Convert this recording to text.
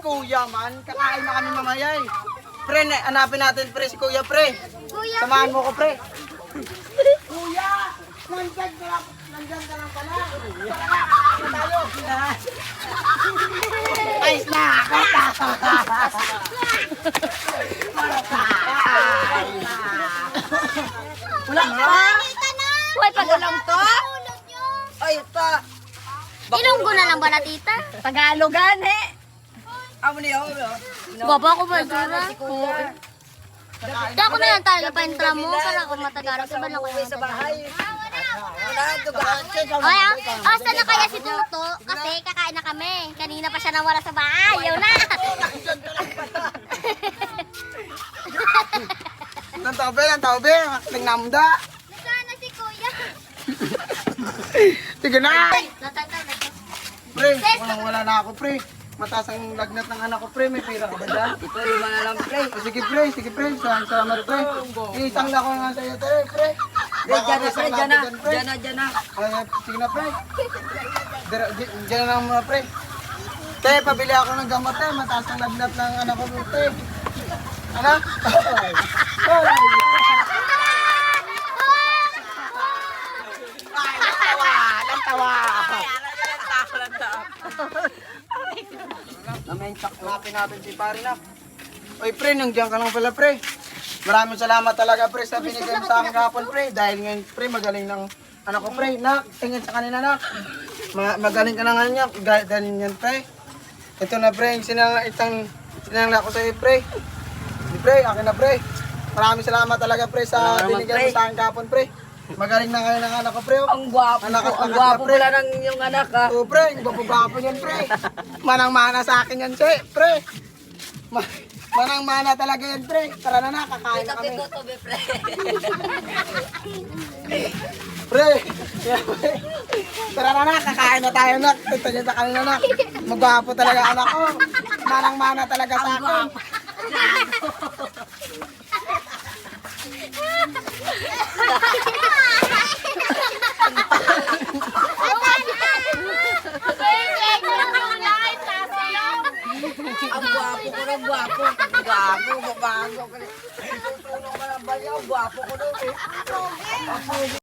kuya man. Kakain na kami mamaya eh. Pre, hanapin natin pre si kuya pre. Kuya, Samahan mo ko pre. Kuya! Nandyan ka lang pala. Tayo. Ay, wala na. Hoy, pag-alam to? Ay, ito. Ilonggo na lang ba na, tita? Tagalogan eh. Amo niyo. Baba ko ba, Jura? Dako na lang tayo pa mo para kung matagara sa bala ko Sa bahay. Ay, asa na kaya si Tuto? Kasi kakain na kami. Kanina pa siya nawala sa bahay. Ayaw na. Ang taube. Tingnan da. Nasaan na si Kuya? Sige na. Natangkal na to. Pre, wala na ako pre. Mataas ang lagnat ng anak ko pre. May pira ka ba dyan? Ito lima na lang pre. Sige pre. Salamat pre. Isang lako nga sa'yo pre. Diyan na. Ay, sige na pre. Diyan na lang muna pre. Te, pabili ako ng gamot eh. Mataas ang lagnat ng anak ko pre. Ano? Hanapin natin si pare na. Oy pre, nandiyan ka lang pala pre. Maraming salamat talaga pre sa binigay mo sa akin kahapon pre. Dahil ngayon pre, magaling ng anak ko pre. Nak, tingin sa kanina nak. Magaling ka na nga niya. Galing yan pre. Ito na pre, sinangla ko sa iyo pre. Pre, akin na pre. Maraming salamat talaga pre sa binigay mo sa akin kahapon pre. Magaling na kayo ng anak ko pre. Ang gwapo pala ng yung anak ha. Oo pre, gwapo-gwapo yan pre. Manang-mana sa akin yan pre. Manang-mana talaga yan pre. Tara na, kakain na kami. pre. Pre, tara na, kakain na tayo na. Ito sa kanina na. Magwapo talaga anak ko. Manang-mana talaga sa akin. Ang gwapo. Babago. Tutulong ka lang ba niya? Ang gwapo ko daw eh.